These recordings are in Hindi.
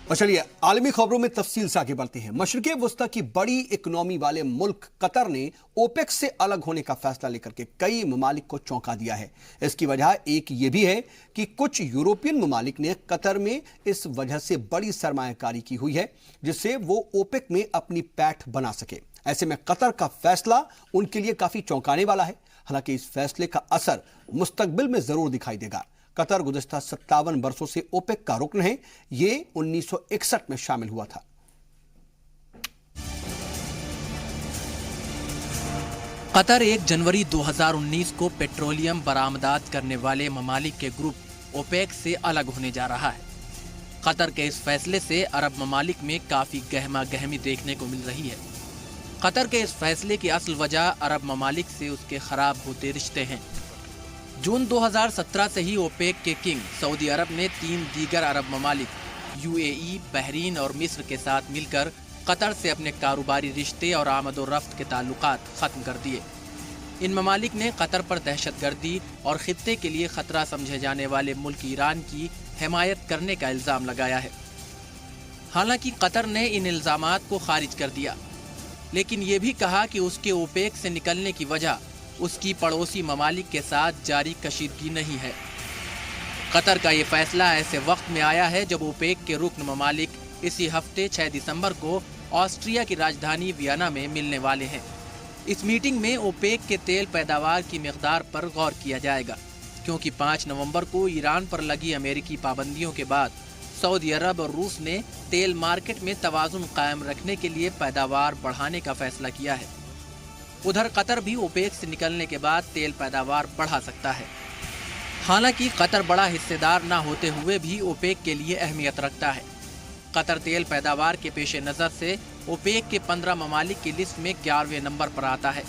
और चलिए आलमी खबरों में तफसील से आगे बढ़ते हैं। मशरिक़ वस्ता की बड़ी इकोनॉमी वाले मुल्क कतर ने ओपेक से अलग होने का फैसला लेकर के कई ममालिक को चौंका दिया है। इसकी वजह एक ये भी है कि कुछ यूरोपियन ममालिक ने कतर में इस वजह से बड़ी सरमायाकारी की हुई है जिससे वो ओपेक में अपनी पैठ बना सके। ऐसे में कतर का फैसला उनके लिए काफी चौंकाने वाला है। हालांकि इस फैसले का असर मुस्तकबिल में जरूर दिखाई देगा। कतर गुज़िश्ता 57 वर्षों से ओपेक का रुकन है। ये 1961 में शामिल हुआ था। कतर 1 जनवरी 2019 को पेट्रोलियम बरामदात करने वाले ममालिक के ग्रुप ओपेक से अलग होने जा रहा है। कतर के इस फैसले से अरब ममालिक में काफी गहमा गहमी देखने को मिल रही है। कतर के इस फैसले की असल वजह अरब ममालिक से उसके खराब होते रिश्ते हैं। जून 2017 से ही ओपेक के किंग सऊदी अरब ने 3 दीगर अरब ममालिक यूएई, बहरीन और मिस्र के साथ मिलकर कतर से अपने कारोबारी रिश्ते और आमद और रफ्त के ताल्लुकात खत्म कर दिए। इन ममालिक ने कतर पर दहशतगर्दी और खित्ते के लिए खतरा समझे जाने वाले मुल्क ईरान की हिमायत करने का इल्ज़ाम लगाया है। हालांकि कतर ने इन इल्ज़ामात को खारिज कर दिया, लेकिन ये भी कहा कि उसके ओपेक से निकलने की वजह उसकी पड़ोसी ममालिक के साथ जारी कशीदगी नहीं है। कतर का ये फैसला ऐसे वक्त में आया है जब ओपेक के रुकन ममालिक इसी हफ्ते 6 दिसंबर को ऑस्ट्रिया की राजधानी वियना में मिलने वाले हैं। इस मीटिंग में ओपेक के तेल पैदावार की मिकदार पर गौर किया जाएगा, क्योंकि 5 नवंबर को ईरान पर लगी अमेरिकी पाबंदियों के बाद सऊदी अरब और रूस ने तेल मार्केट में तवाज़ुन कायम रखने के लिए पैदावार बढ़ाने का फैसला किया है। उधर कतर भी ओपेक से निकलने के बाद तेल पैदावार बढ़ा सकता है। हालांकि कतर बड़ा हिस्सेदार न होते हुए भी ओपेक के लिए अहमियत रखता है। कतर तेल पैदावार के पेश नज़र से ओपेक के 15 ममालिक की लिस्ट में 11वें नंबर पर आता है।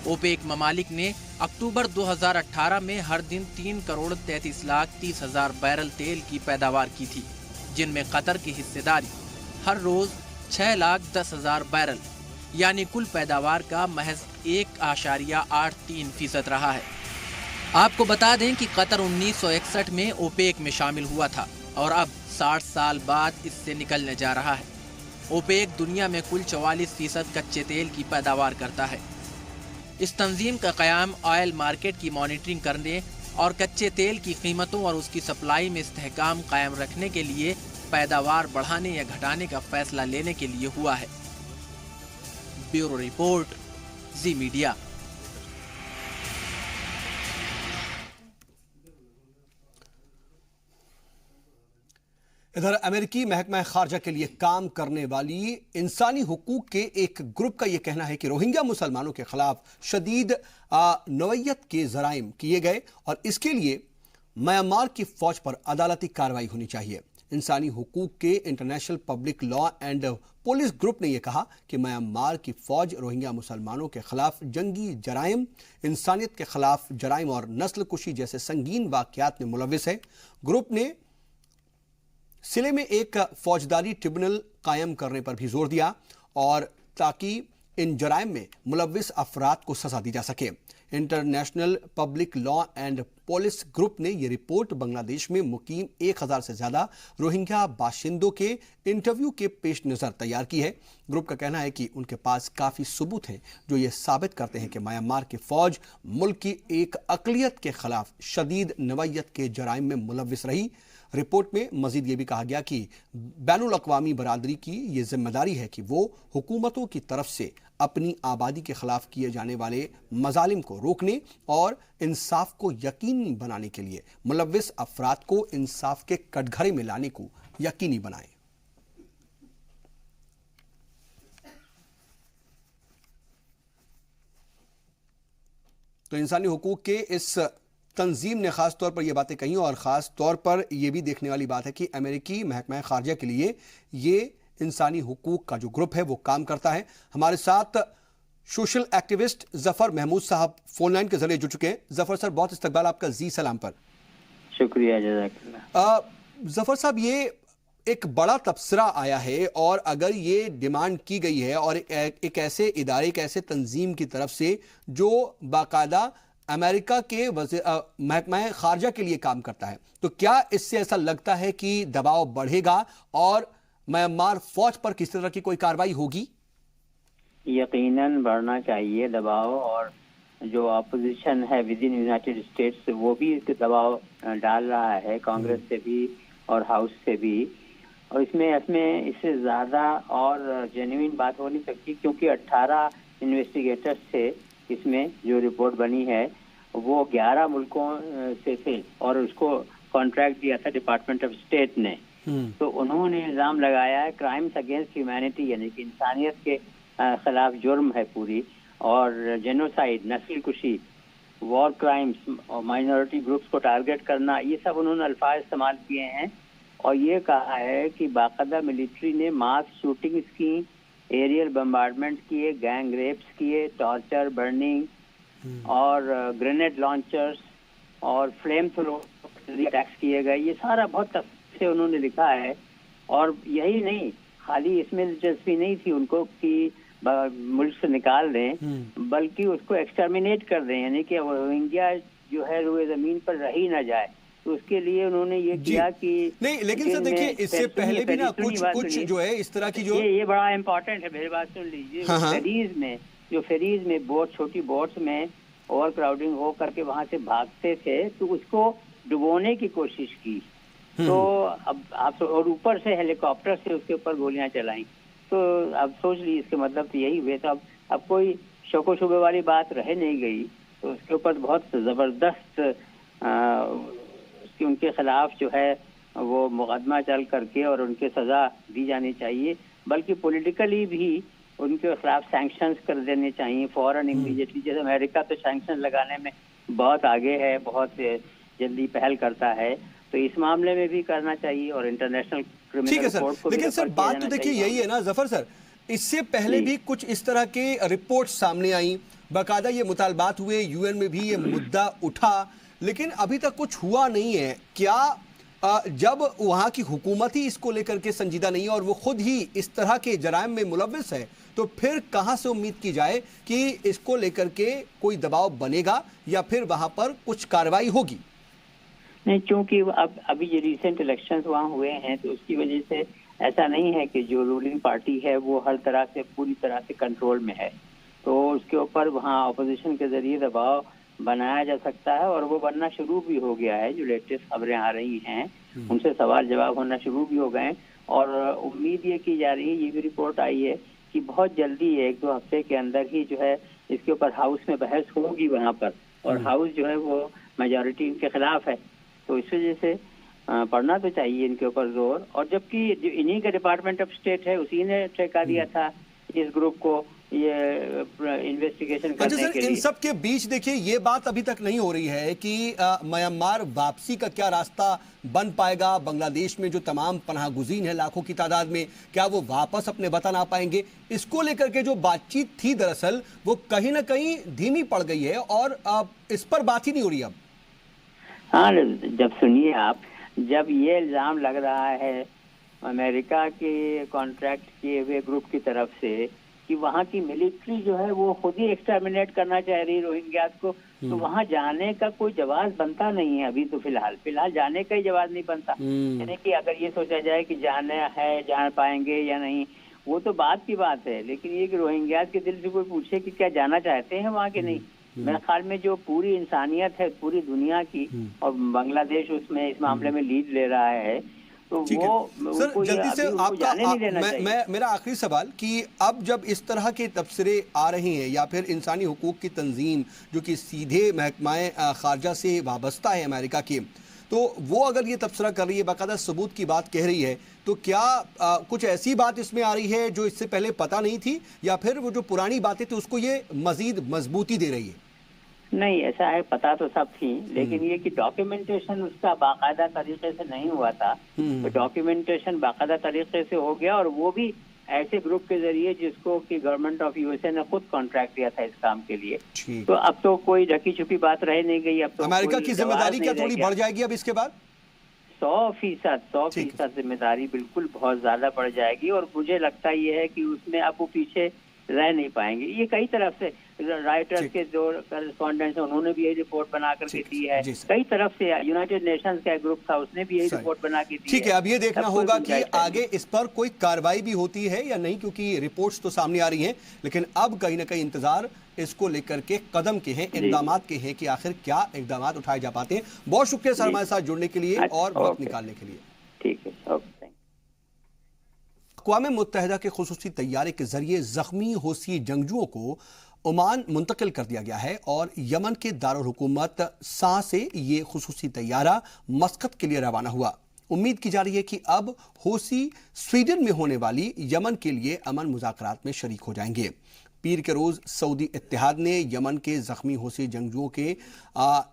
ओपेक ममालिक ने अक्टूबर 2018 में हर दिन 3,33,30,000 बैरल तेल की पैदावार की थी, जिनमें कतर की हिस्सेदारी हर रोज 6,10,000 बैरल यानी कुल पैदावार का महज 1.83% रहा है। आपको बता दें कि कतर 1961 में ओपेक में शामिल हुआ था और अब 60 साल बाद इससे निकलने जा रहा है। ओपेक दुनिया में कुल 44% कच्चे तेल की पैदावार करता है। इस तंजीम का क़याम ऑयल मार्केट की मॉनिटरिंग करने और कच्चे तेल की कीमतों और उसकी सप्लाई में इस्तेहकाम कायम रखने के लिए पैदावार बढ़ाने या घटाने का फैसला लेने के लिए हुआ है। ब्यूरो रिपोर्ट, जी मीडिया। इधर अमेरिकी महकमा खारजा के लिए काम करने वाली इंसानी हुकूक के एक ग्रुप का यह कहना है कि रोहिंग्या मुसलमानों के खिलाफ शदीद नौयत के जराइम किए गए और इसके लिए म्यांमार की फौज पर अदालती कार्रवाई होनी चाहिए। इंसानी हुकूक के international public law and police group ने यह कहा कि म्यांमार की फौज रोहिंग्या मुसलमानों के खिलाफ जंगी जराइम, इंसानियत के खिलाफ जराइम और नस्ल कुशी जैसे संगीन वाकयात में मुलविस है। ग्रुप ने सिले में एक फौजदारी ट्रिब्यूनल कायम करने पर भी जोर दिया और ताकि इन जराइम में मुलविस अफराद को सजा दी जा सके। International public law and police group ने यह रिपोर्ट बांग्लादेश में मुकीम 1000 से ज्यादा रोहिंग्या बाशिंदों के इंटरव्यू के पेश नज़र तैयार की है। ग्रुप का कहना है कि उनके पास काफ़ी सबूत हैं जो ये साबित करते हैं कि म्यांमार की फौज मुल्क की एक अक़लियत के खिलाफ शदीद नवयत के जराइम में मुलविस रही। रिपोर्ट में मजीद ये भी कहा गया कि बैनुल अक़वामी बरादरी की ये जिम्मेदारी है कि वो हुकूमतों की तरफ से अपनी आबादी के खिलाफ किए जाने वाले मजालिम को रोकने और इंसाफ को यकीनी बनाने के लिए मुलविस अफराद को इंसाफ के कटघरे में लाने को यकीनी बनाएं। तो इंसानी हुकूक के इस तंजीम ने खास तौर पर यह बातें कही और ख़ास तौर पर यह भी देखने वाली बात है कि अमेरिकी महकमा खारजा के लिए ये इंसानी हुकूक का जो ग्रुप है वो काम करता है। हमारे साथ सोशल एक्टिविस्ट जफर महमूद साहब फोन लाइन के जरिए जुड़ चुके हैं। जफर सर, बहुत इस्तकबाल आपका जी सलाम पर। शुक्रिया, जज़ाकल्लाह। जफर साहब, ये एक बड़ा तबसरा आया है और अगर ये डिमांड की गई है और एक ऐसे इदारे, एक ऐसे तंजीम की तरफ से जो बाकायदा अमेरिका के महकमा खारजा के लिए काम करता है, तो क्या इससे ऐसा लगता है कि दबाव बढ़ेगा और म्यांमार फौज पर किसी तरह की कोई कार्रवाई होगी? यकीनन बढ़ना चाहिए दबाव, और जो अपोजिशन है विद इन यूनाइटेड स्टेट्स वो भी दबाव डाल रहा है, कांग्रेस से भी और हाउस से भी। और इसमें इससे ज्यादा और जेन्युइन बात हो नहीं सकती, क्योंकि 18 इन्वेस्टिगेटर्स थे इसमें। जो रिपोर्ट बनी है वो 11 मुल्कों से थे और उसको कॉन्ट्रैक्ट दिया था डिपार्टमेंट ऑफ स्टेट ने। तो उन्होंने इल्जाम लगाया है क्राइम्स अगेंस्ट ह्यूमैनिटी, यानी कि इंसानियत के खिलाफ जुर्म है पूरी, और जेनोसाइड, नस्ल कुशी, वॉर क्राइम्स और माइनॉरिटी ग्रुप्स को टारगेट करना, ये सब उन्होंने अल्फाज इस्तेमाल किए हैं। और ये कहा है कि बाकायदा मिलिट्री ने मास शूटिंग्स की, एरियल बम्बार्डमेंट किए, गैंग रेप्स किए, टॉर्चर, बर्निंग और ग्रेनेड लॉन्चर्स और फ्लेम थ्रो अटैक्स किए गए। ये सारा बहुत तफसील से उन्होंने लिखा है। और यही नहीं, खाली इसमें दिलचस्पी नहीं थी उनको कि मुल्क से निकाल दें, बल्कि उसको एक्सटर्मिनेट कर दें, यानी कि रोहिंग्या जो है रुए जमीन पर रह ही ना जाए। तो उसके लिए उन्होंने ये किया कि नहीं, लेकिन सर देखिए, इससे पहले भी ना कुछ जो है इस तरह की जो ये बड़ा इम्पोर्टेंट है, मेरी बात सुन लीजिए। फेरीज में बोट, छोटी बोट्स में ओवर क्राउडिंग हो करके वहां से भागते थे, तो उसको डुबोने की कोशिश की। तो अब आप और ऊपर से हेलीकॉप्टर से उसके ऊपर गोलियां चलाई। तो अब सोच ली, इसके मतलब तो यही हुए। तो अब कोई शोको शुबे वाली बात रह नहीं गई। तो उसके ऊपर बहुत जबरदस्त उनके खिलाफ जो है वो मुकदमा चल करके और उनके सजा दी जानी चाहिए, बल्कि पॉलिटिकली भी उनके खिलाफ सैंक्शंस कर देने चाहिए फौरन, इमीडिएटली। जैसे अमेरिका तो सैंक्शन लगाने में बहुत आगे है, बहुत जल्दी पहल करता है, तो इस मामले में भी करना चाहिए और इंटरनेशनल क्रिमिनल कोर्ट को। लेकिन सर बात तो देखिए यही है ना जफर सर, इससे पहले भी कुछ इस तरह के रिपोर्ट सामने आई, बाकायदा ये मुतालबात हुए, यूएन में भी ये मुद्दा उठा, लेकिन अभी तक कुछ हुआ नहीं है। क्या जब वहां की हुकूमत ही इसको लेकर के संजीदा नहीं है और वो खुद ही इस तरह के जराइम में मुलव्विस है, तो फिर कहां से उम्मीद की जाए कि इसको लेकर के कोई दबाव बनेगा या फिर वहां पर कुछ कार्रवाई होगी? नहीं, क्योंकि अब अभी ये रिसेंट इलेक्शंस वहाँ हुए हैं, तो उसकी वजह से ऐसा नहीं है कि जो रूलिंग पार्टी है वो हर तरह से पूरी तरह से कंट्रोल में है। तो उसके ऊपर वहाँ अपोजिशन के जरिए दबाव बनाया जा सकता है, और वो बनना शुरू भी हो गया है। जो लेटेस्ट खबरें आ रही हैं उनसे सवाल जवाब होना शुरू भी हो गए, और उम्मीद ये की जा रही है, ये भी रिपोर्ट आई है कि बहुत जल्दी 1-2 हफ्ते के अंदर ही जो है इसके ऊपर हाउस में बहस होगी वहाँ पर, और हाउस जो है वो मेजॉरिटी इनके खिलाफ है। तो इस वजह से पढ़ना तो चाहिए इनके ऊपर जोर। और जबकि जो इन्हीं का डिपार्टमेंट ऑफ स्टेट है, उसी ने ठेका दिया था इस ग्रुप को ये इन्वेस्टिगेशन करने के लिए। इन सब के बीच देखिए ये बात अभी तक नहीं हो रही है कि म्यांमार वापसी का क्या रास्ता बन पाएगा। बांग्लादेश में जो तमाम पनाहगुज़ीन है लाखों की तादाद में, क्या वो वापस अपने वतन आ पाएंगे? इसको लेकर के जो बातचीत थी दरअसल वो कहीं ना कहीं धीमी पड़ गई है और इस पर बात ही नहीं हो रही अब। हाँ, जब सुनिए आप, जब ये इल्जाम लग रहा है अमेरिका के कॉन्ट्रैक्ट किए हुए ग्रुप की तरफ से कि वहाँ की मिलिट्री जो है वो खुद ही एक्सटर्मिनेट करना चाह रही रोहिंग्या को, तो वहाँ जाने का कोई जवाब बनता नहीं है अभी। तो फिलहाल जाने का ही जवाब नहीं बनता। यानी कि अगर ये सोचा जाए कि जाना है, जान पाएंगे या नहीं, वो तो बात की बात है, लेकिन ये कि रोहिंग्या के दिल से कोई पूछे कि क्या जाना चाहते हैं वहाँ के नहीं। मेरे ख्याल में जो पूरी इंसानियत है पूरी दुनिया की, और बांग्लादेश उसमें इस मामले में लीड ले रहा है, तो वो सर जल्दी से आपका मेरा आखिरी सवाल कि अब जब इस तरह के तबसरे आ रहे हैं या फिर इंसानी हुकूक की तंजीम जो कि सीधे महकमाए खारजा से वाबस्ता है अमेरिका की, तो वो अगर ये तबसरा कर रही है, बाकायदा सबूत की बात कह रही है, तो क्या कुछ ऐसी बात इसमें आ रही है जो इससे पहले पता नहीं थी, या फिर वो जो पुरानी बातें थी उसको ये मजीद मजबूती दे रही है? नहीं, ऐसा है, पता तो सब थी, लेकिन ये कि डॉक्यूमेंटेशन उसका बाकायदा तरीके से नहीं हुआ था। तो डॉक्यूमेंटेशन बाकायदा तरीके से हो गया, और वो भी ऐसे ग्रुप के जरिए जिसको कि गवर्नमेंट ऑफ यूएसए ने खुद कॉन्ट्रैक्ट दिया था इस काम के लिए। तो अब तो कोई ढकी छुपी बात रह नहीं गई। अब तो अमेरिका की जिम्मेदारी क्या थोड़ी बढ़ जाएगी अब इसके बाद? 100% जिम्मेदारी बिल्कुल बहुत ज्यादा बढ़ जाएगी। और मुझे लगता ये है कि उसमें अब वो पीछे रह नहीं पाएंगे। ये कई तरफ से राइटर्स के जो करस्पॉन्डेंट्स हैं उन्होंने भी यही रिपोर्ट बना करके दी है। कई तरफ से यूनाइटेड नेशंस का ग्रुप था उसने भी यही रिपोर्ट बना के दी है। ठीक है, अब ये देखना होगा कि आगे इस पर कोई कार्रवाई भी होती है या नहीं, क्योंकि रिपोर्ट्स तो सामने आ रही हैं, लेकिन अब कहीं ना कहीं इंतजार इसको लेकर के कदम के हैं, इकदाम के हैं कि आखिर क्या इकदाम उठाए जा पाते हैं। बहुत शुक्रिया सर हमारे साथ जुड़ने के लिए और वक्त निकालने के लिए। ठीक है, अक़वाम मुत्तहिदा के खुसूसी तैयारे के जरिए जख्मी हौसी जंगजुओं को ओमान मुंतकिल कर दिया गया है और यमन के दारुल हुकूमत सा से ये खुसूसी तैयारा मस्कत के लिए रवाना हुआ। उम्मीद की जा रही है कि अब हौसी स्वीडन में होने वाली यमन के लिए अमन मुज़ाकरात में शरीक हो जाएंगे। पीर के रोज सऊदी इत्तेहाद ने यमन के जख्मी हौसी जंगजुओं के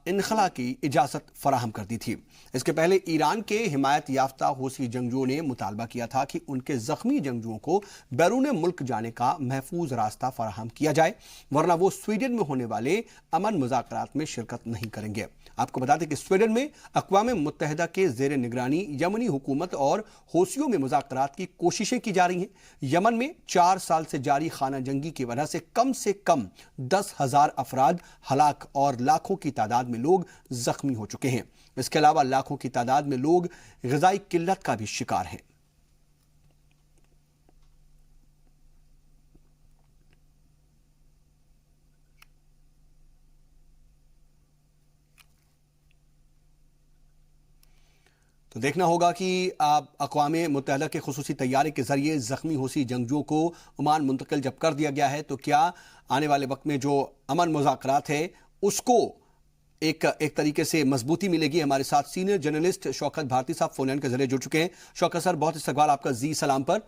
इनखला की इजाज़त फराहम कर दी थी। इसके पहले ईरान के हिमायत याफ्ता हौसी जंगजुओं ने मुतालबा किया था कि उनके जख्मी जंगजुओं को बैरून मुल्क जाने का महफूज रास्ता फराहम किया जाए, वरना वो स्वीडन में होने वाले अमन मुज़ाकरात में शिरकत नहीं करेंगे। आपको बता दें कि स्वीडन में अक़वाम मुत्तहिदा के ज़ेर निगरानी यमनी हुकूमत और हौसियों में मुज़ाकरात की कोशिशें की जा रही हैं। यमन में 4 साल से जारी खाना जंगी की वजह से कम 10,000 अफराद हलाक और लाखों की तादाद में लोग जख्मी हो चुके हैं। इसके अलावा लाखों की तादाद में लोग ग़िज़ाई किल्लत का भी शिकार हैं। तो देखना होगा कि अक़वाम मुत्तहिदा के खुसूसी तैयारे के जरिए जख्मी हौसी जंगजुओं को ओमान मुंतकिल जब कर दिया गया है, तो क्या आने वाले वक्त में जो अमन मुज़ाकरात है उसको एक तरीके से मजबूती मिलेगी। हमारे साथ सीनियर जर्नलिस्ट शौकत भारती साहब फोन के जरिए जुड़ चुके हैं। शौकत सर, बहुत इस्तकबाल आपका जी सलाम पर।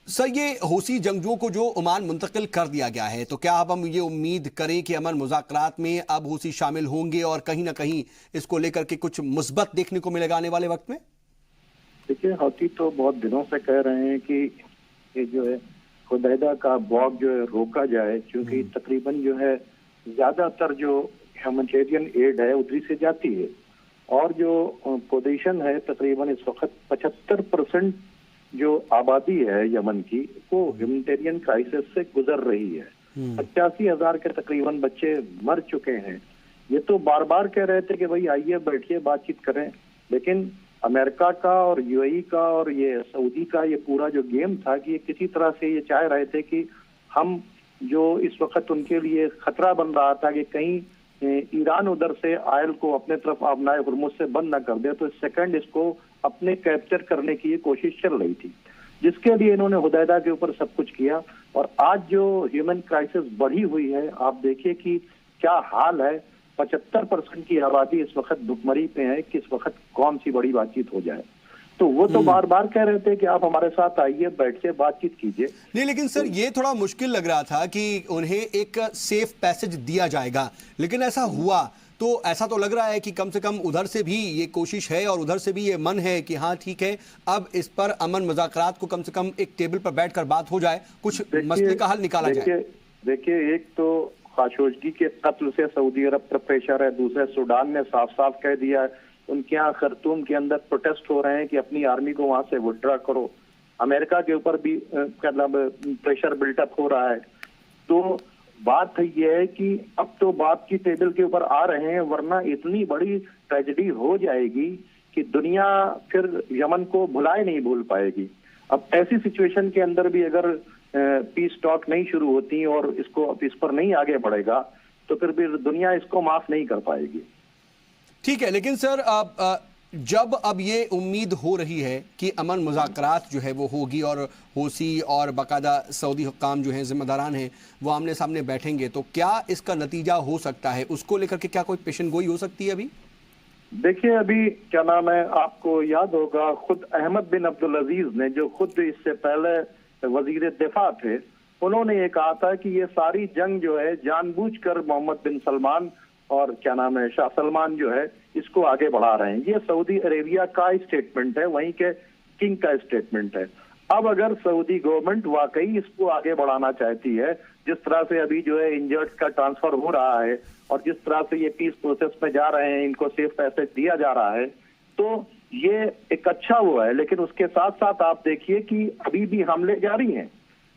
सर, ये हौसी जंगजुओं को जो ओमान मुंतकिल कर दिया गया है, तो क्या अब हम ये उम्मीद करें कि अमन मुज़ाकरात में अब हौसी शामिल होंगे और कहीं ना कहीं इसको लेकर के कुछ मुस्बत देखने को मिलेगा आने वाले वक्त में? देखिए, हौसी तो बहुत दिनों से कह रहे हैं कि ये जो है हुदैदा का बॉग जो है रोका जाए, क्योंकि तकरीबन जो है ज्यादातर जो ह्यूमैनिटेरियन एड है उधरी से जाती है और जो पोजीशन है तकरीबन इस वक्त 75% जो आबादी है यमन की वो ह्यूमैनिटेरियन क्राइसिस से गुजर रही है। 85,000 के तकरीबन बच्चे मर चुके हैं। ये तो बार बार कह रहे थे कि भाई आइए बैठिए बातचीत करें, लेकिन अमेरिका का और यूएई का और ये सऊदी का ये पूरा जो गेम था कि ये किसी तरह से ये चाह रहे थे कि हम जो इस वक्त उनके लिए खतरा बन रहा था कि कहीं ईरान उधर से आयल को अपने तरफ आबनाए हुर्मुज से बंद न कर दे, तो सेकंड इसको अपने कैप्चर करने की ये कोशिश चल रही थी, जिसके लिए इन्होंने हुदैदा के ऊपर सब कुछ किया। और आज जो ह्यूमन क्राइसिस बढ़ी हुई है, आप देखिए कि क्या हाल है। 75% की आबादी इस वक्त भुखमरी पे है कि इस वक्त कौन सी बड़ी बातचीत हो जाए। तो वो तो बार बार कह रहे थे कि आप हमारे साथ आइए, बैठ के बातचीत कीजिए। नहीं, लेकिन सर ये थोड़ा मुश्किल लग रहा था कि उन्हें एक सेफ पैसेज दिया जाएगा, लेकिन ऐसा हुआ तो ऐसा तो लग रहा है कि कम से कम उधर से भी ये कोशिश है और उधर से भी ये मन है कि हाँ ठीक है, अब इस पर अमन मुज़ाकरात को कम से कम एक टेबल पर बैठकर बात हो जाए, कुछ मसले का हल निकाला जाए। देखिए, एक तो खाशोगी के कत्ल से सऊदी अरब पर प्रेशर है, दूसरे सूडान ने साफ साफ कह दिया है, उनके यहाँ खर्तूम के अंदर प्रोटेस्ट हो रहे हैं कि अपनी आर्मी को वहां से विड्रॉ करो। अमेरिका के ऊपर भी मतलब प्रेशर बिल्टअप हो रहा है। तो बात यह है कि अब तो बात की टेबल के ऊपर आ रहे हैं, वरना इतनी बड़ी ट्रेजेडी हो जाएगी कि दुनिया फिर यमन को भुलाए नहीं भूल पाएगी। अब ऐसी सिचुएशन के अंदर भी अगर पीस टॉक नहीं शुरू होती और इस पर नहीं आगे बढ़ेगा तो फिर दुनिया इसको माफ नहीं कर पाएगी। ठीक है, लेकिन सर जब अब ये उम्मीद हो रही है कि अमन मुज़ाकरात जो है वो होगी और हौसी और बाकायदा सऊदी हुक्काम जो हैं जिम्मेदारान हैं वो आमने सामने बैठेंगे, तो क्या इसका नतीजा हो सकता है? उसको लेकर के क्या कोई पेशन गोई हो सकती है अभी? देखिए, अभी क्या नाम है, आपको याद होगा खुद अहमद बिन अब्दुल अजीज ने, जो खुद इससे पहले वजीर दिफा थे, उन्होंने ये कहा था कि ये सारी जंग जो है जानबूझकर मोहम्मद बिन सलमान और क्या नाम है शाह सलमान जो है इसको आगे बढ़ा रहे हैं। ये सऊदी अरेबिया का स्टेटमेंट है, वहीं के किंग का स्टेटमेंट है। अब अगर सऊदी गवर्नमेंट वाकई इसको आगे बढ़ाना चाहती है, जिस तरह से अभी जो है इंजर्ड का ट्रांसफर हो रहा है और जिस तरह से ये पीस प्रोसेस में जा रहे हैं, इनको सेफ पैसेज दिया जा रहा है, तो ये एक अच्छा हुआ है। लेकिन उसके साथ साथ आप देखिए कि अभी भी हमले जारी हैं।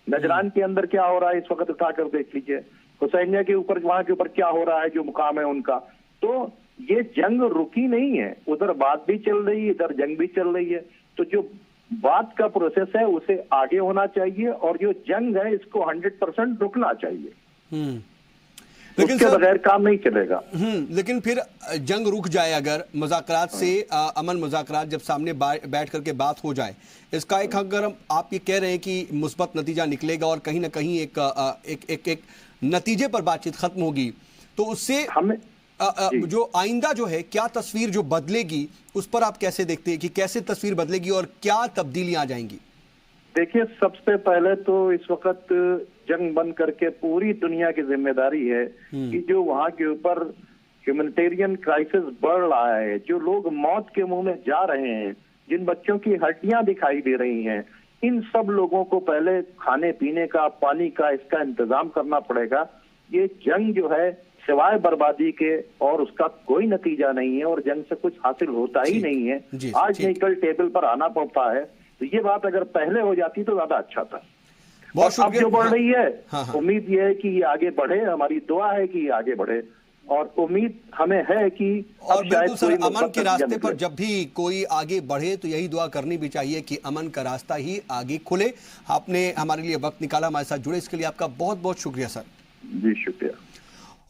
नजरान के अंदर क्या हो रहा है इस वक्त उठा कर देख लीजिए, हुसैनिया के ऊपर, वहां के ऊपर क्या हो रहा है, जो मुकाम है उनका। तो ये जंग रुकी नहीं है, उधर बात भी चल रही है, इधर जंग भी चल रही है। तो जो बात का प्रोसेस है उसे आगे होना चाहिए, और जो जंग है इसको 100% रुकना चाहिए। लेकिन उसके सर, बगैर काम नहीं चलेगा। लेकिन फिर जंग रुक जाए अगर, मुज़ाकरात से अमन मुज़ाकरात जब सामने बैठ करके बात हो जाए, इसका एक अगर आप ये कह रहे हैं कि मुस्बत नतीजा निकलेगा और कहीं ना कहीं एक नतीजे पर बातचीत खत्म होगी, तो उससे हमें जो आइंदा जो है, क्या तस्वीर जो बदलेगी, उस पर आप कैसे देखते हैं कि कैसे तस्वीर बदलेगी और क्या तब्दीलियां आ जाएंगी? देखिए, सबसे पहले तो इस वक्त जंग बंद करके पूरी दुनिया की जिम्मेदारी है कि जो वहां के ऊपर ह्यूमैनिटेरियन क्राइसिस बढ़ रहा है, जो लोग मौत के मुंह में जा रहे हैं, जिन बच्चों की हड्डियां दिखाई दे रही हैं, इन सब लोगों को पहले खाने पीने का, पानी का, इसका इंतजाम करना पड़ेगा। ये जंग जो है सिवाय बर्बादी के और उसका कोई नतीजा नहीं है, और जंग से कुछ हासिल होता ही नहीं है। आज नहीं कल टेबल पर आना पड़ता है। तो ये बात अगर पहले हो जाती तो ज्यादा अच्छा था। बहुत अब जो बढ़ रही है, हाँ। उम्मीद ये है कि ये आगे बढ़े, हमारी दुआ है कि ये आगे बढ़े, और उम्मीद हमें है कि और बिल्कुल सर, अमन के रास्ते पर जब भी कोई आगे बढ़े तो यही दुआ करनी भी चाहिए कि अमन का रास्ता ही आगे खुले। आपने हमारे लिए वक्त निकाला, हमारे साथ जुड़े, इसके लिए आपका बहुत बहुत शुक्रिया सर। जी शुक्रिया।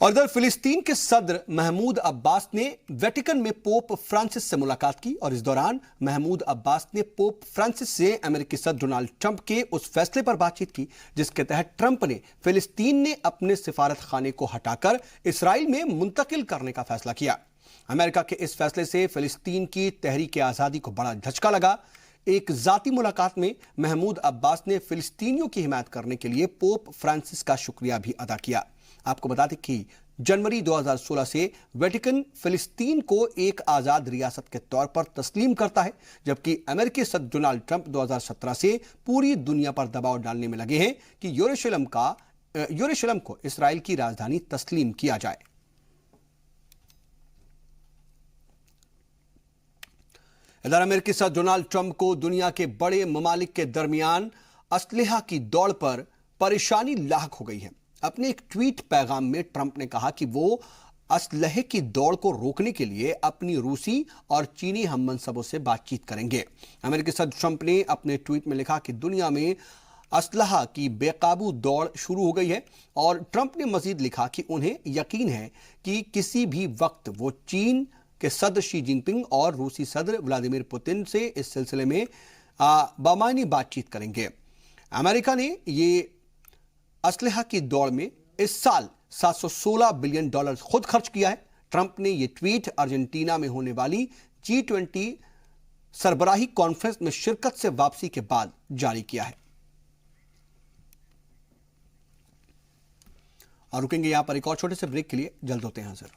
और इधर फिलिस्तीन के सदर महमूद अब्बास ने वेटिकन में पोप फ्रांसिस से मुलाकात की, और इस दौरान महमूद अब्बास ने पोप फ्रांसिस से अमेरिकी सदर डोनाल्ड ट्रंप के उस फैसले पर बातचीत की जिसके तहत ट्रंप ने फिलिस्तीन ने अपने सिफारत खाने को हटाकर इसराइल में मुंतकिल करने का फैसला किया। अमेरिका के इस फैसले से फिलिस्तीन की तहरीक आज़ादी को बड़ा झटका लगा। एक जाती मुलाकात में महमूद अब्बास ने फिलिस्तीनियों की हिमायत करने के लिए पोप फ्रांसिस का शुक्रिया भी अदा किया। आपको बता दें कि जनवरी 2016 से वेटिकन फिलिस्तीन को एक आजाद रियासत के तौर पर तस्लीम करता है, जबकि अमेरिकी सदर डोनाल्ड ट्रंप 2017 से पूरी दुनिया पर दबाव डालने में लगे हैं कि यरूशलेम को इसराइल की राजधानी तस्लीम किया जाए। इधर अमेरिकी सदर डोनाल्ड ट्रंप को दुनिया के बड़े ममालिक के दरमियान असलहा की दौड़ पर परेशानी लाहक हो गई है। अपने एक ट्वीट पैगाम में ट्रंप ने कहा कि वो असलहे की दौड़ को रोकने के लिए अपनी रूसी और चीनी हममनसबों से बातचीत करेंगे। अमेरिकी सदर ट्रंप ने अपने ट्वीट में लिखा कि दुनिया में असलहा की बेकाबू दौड़ शुरू हो गई है, और ट्रंप ने मजीद लिखा कि उन्हें यकीन है कि किसी भी वक्त वो चीन के सदर शी जिनपिंग और रूसी सदर व्लादिमीर पुतिन से इस सिलसिले में बामानी बातचीत करेंगे। अमेरिका ने ये असलहा की दौड़ में इस साल $716 बिलियन खुद खर्च किया है। ट्रंप ने यह ट्वीट अर्जेंटीना में होने वाली G20 सरबराही कॉन्फ्रेंस में शिरकत से वापसी के बाद जारी किया है। और रुकेंगे यहां पर एक और छोटे से ब्रेक के लिए, जल्द होते हैं हाजिर।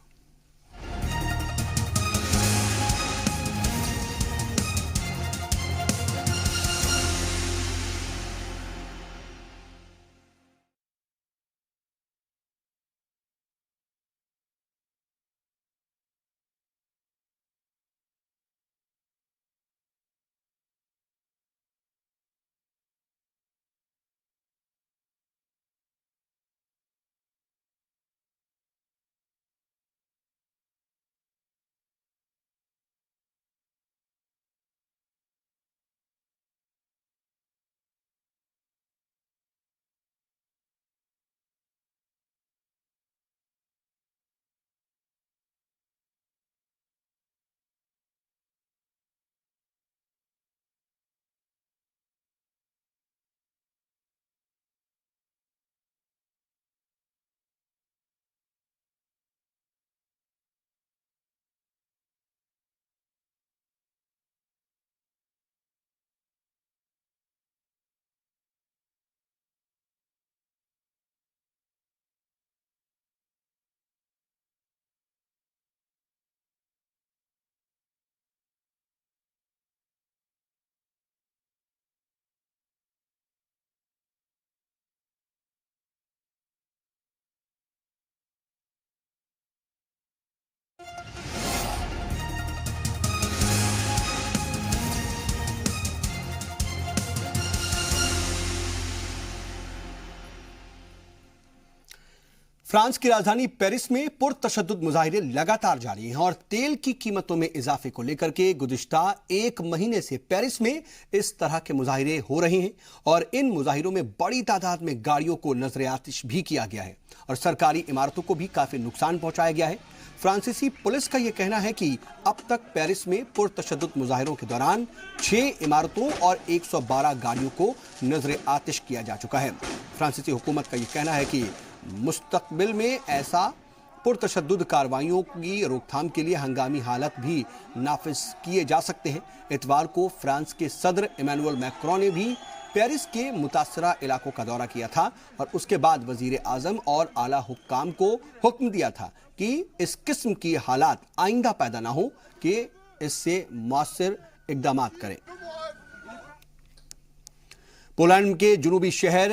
फ्रांस की राजधानी पेरिस में पुरतशद्दुद मुजाहिरे लगातार जारी हैं और तेल की कीमतों में इजाफे को लेकर के गुज़िश्ता एक महीने से पेरिस में इस तरह के मुजाहिरे हो रहे हैं और इन मुजाहिरों में बड़ी तादाद में गाड़ियों को नजर आतिश भी किया गया है और सरकारी इमारतों को भी काफी नुकसान पहुंचाया गया है। फ्रांसीसी पुलिस का यह कहना है कि अब तक पेरिस में पुरतशद्दुद मुजाहिरों के दौरान 6 इमारतों और 112 गाड़ियों को नजर आतिश किया जा चुका है। फ्रांसीसी हुकूमत का यह कहना है कि मुस्तकबिल में ऐसा पुरतशद्दुद कार्रवाइयों की रोकथाम के लिए हंगामी हालत भी नाफिज किए जा सकते हैं। इतवार को फ्रांस के सदर इमैनुअल मैक्रों ने भी पेरिस के मुतासरा इलाकों का दौरा किया था और उसके बाद वजीर आजम और आला हुक्काम को हुक्म दिया था कि इस किस्म की हालात आइंदा पैदा ना हो कि इससे मौसर इकदाम करें। पोलैंड के जुनूबी शहर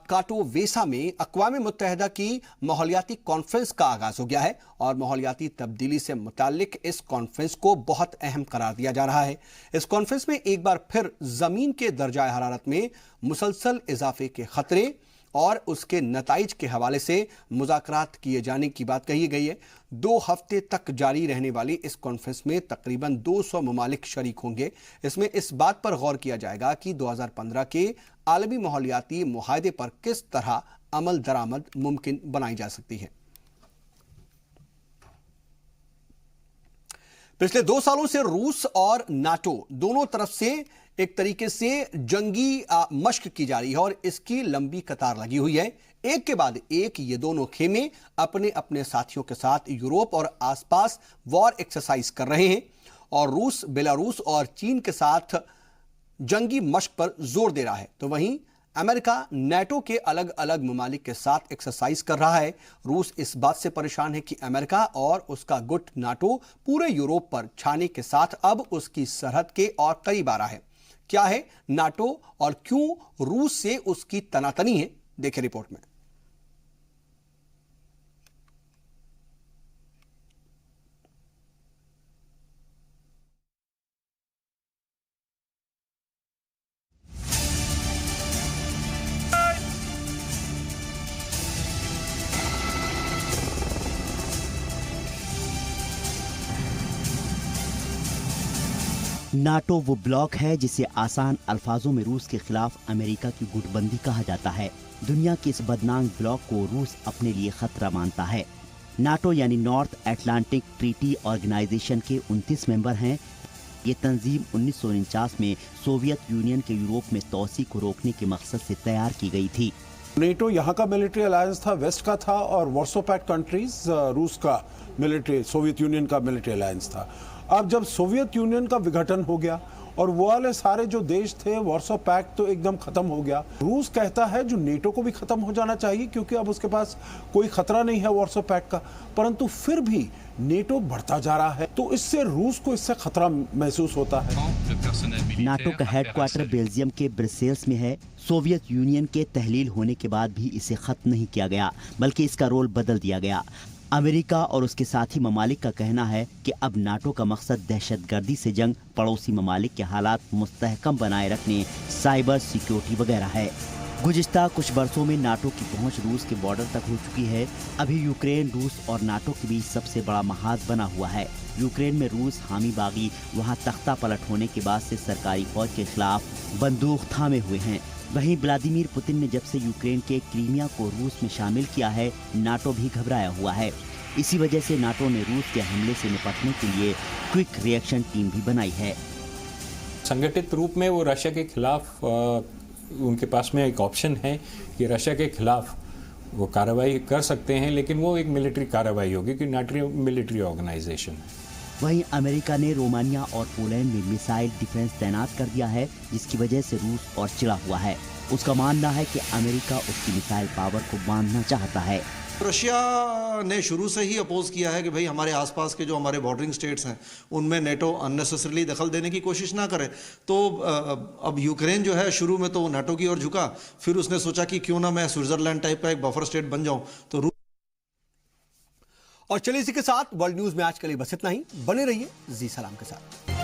काटोवेसा में अक़वाम मुत्तहिदा की माहौलियाती कॉन्फ्रेंस का आगाज हो गया है और माहौलियाती तब्दीली से मुताल्लिक इस कॉन्फ्रेंस को बहुत अहम करार दिया जा रहा है। इस कॉन्फ्रेंस में एक बार फिर जमीन के दर्जा हरारत में मुसलसल इजाफे के खतरे और उसके नताइज के हवाले से मुज़ाकरात किए जाने की बात कही गई है। 2 हफ्ते तक जारी रहने वाली इस कॉन्फ्रेंस में तकरीबन 200 ममालिक शरीक होंगे। इसमें इस बात पर गौर किया जाएगा कि 2015 के आलमी माहौलियाती मुआहदे पर किस तरह अमल दरामद मुमकिन बनाई जा सकती है। पिछले 2 सालों से रूस और नाटो दोनों तरफ से एक तरीके से जंगी मश्क की जा रही है और इसकी लंबी कतार लगी हुई है। एक के बाद एक ये दोनों खेमे अपने अपने साथियों के साथ यूरोप और आसपास वॉर एक्सरसाइज कर रहे हैं और रूस बेलारूस और चीन के साथ जंगी मश्क पर जोर दे रहा है, तो वहीं अमेरिका नाटो के अलग अलग ममालिक के साथ एक्सरसाइज कर रहा है। रूस इस बात से परेशान है कि अमेरिका और उसका गुट नाटो पूरे यूरोप पर छाने के साथ अब उसकी सरहद के और करीब आ रहा है। क्या है नाटो और क्यों रूस से उसकी तनातनी है, देखें रिपोर्ट में। नाटो वो ब्लॉक है जिसे आसान अल्फाजों में रूस के खिलाफ अमेरिका की गुटबंदी कहा जाता है। दुनिया के इस बदनाम ब्लॉक को रूस अपने लिए खतरा मानता है। नाटो यानी नॉर्थ अटलांटिक ट्रीटी ऑर्गेनाइजेशन के 29 मेंबर हैं। ये तंजीम 1949 में सोवियत यूनियन के यूरोप में तोसी को रोकने के मकसद से तैयार की गई थी। नेटो यहाँ का मिलिट्री अलायंस था, वेस्ट का था, और वार्सो पैक्ट कंट्रीज रूस का मिलिट्री, सोवियत यूनियन का मिलिट्री अलायंस था। अब जब सोवियत यूनियन का विघटन हो गया और वो वाले सारे जो देश थे, वार्सो पैक्ट तो एकदम खत्म हो गया। रूस कहता है जो नेटो को भी खत्म हो जाना चाहिए क्योंकि अब उसके पास कोई खतरा नहीं है वार्सो पैक्ट का, परंतु फिर भी नेटो बढ़ता जा रहा है, तो इससे रूस को इससे खतरा महसूस होता है। नाटो का हेडक्वार्टर बेल्जियम के ब्रसेल्स में है। सोवियत यूनियन के तहलील होने के बाद भी इसे खत्म नहीं किया गया, बल्कि इसका रोल बदल दिया गया। अमेरिका और उसके साथी ममालिक का कहना है कि अब नाटो का मकसद दहशतगर्दी से जंग, पड़ोसी ममालिक के हालात मुस्तहकम बनाए रखने, साइबर सिक्योरिटी वगैरह है। गुज़िश्ता कुछ बरसों में नाटो की पहुंच रूस के बॉर्डर तक हो चुकी है। अभी यूक्रेन रूस और नाटो के बीच सबसे बड़ा महाज बना हुआ है। यूक्रेन में रूस हामी बागी वहां तख्ता पलट होने के बाद से सरकारी फौज के खिलाफ बंदूक थामे हुए हैं। वहीं व्लादिमीर पुतिन ने जब से यूक्रेन के क्रीमिया को रूस में शामिल किया है, नाटो भी घबराया हुआ है। इसी वजह से नाटो ने रूस के हमले से निपटने के लिए क्विक रिएक्शन टीम भी बनाई है। संगठित रूप में वो रशिया के खिलाफ उनके पास में एक ऑप्शन है कि रशिया के खिलाफ वो कार्रवाई कर सकते हैं, लेकिन वो एक मिलिट्री कार्रवाई होगी कि नाटो मिलिट्री ऑर्गेनाइजेशन है। वहीं अमेरिका ने रोमानिया और पोलैंड में मिसाइल डिफेंस तैनात कर दिया है, जिसकी वजह से रूस और चिढ़ा हुआ है। उसका मानना है कि अमेरिका उसकी मिसाइल पावर को बांधना चाहता है। रशिया ने शुरू से ही अपोज किया है कि भाई हमारे आसपास के जो हमारे बॉर्डरिंग स्टेट्स हैं उनमें नेटो अननेसेसरली दखल देने की कोशिश ना करे। तो अब यूक्रेन जो है शुरू में तो वो नाटो की ओर झुका, फिर उसने सोचा कि क्यों ना मैं स्विट्जरलैंड टाइप का एक बफर स्टेट बन जाऊं। तो और चलिए इसी के साथ वर्ल्ड न्यूज में आज के लिए बस इतना ही। बने रहिए जी सलाम के साथ।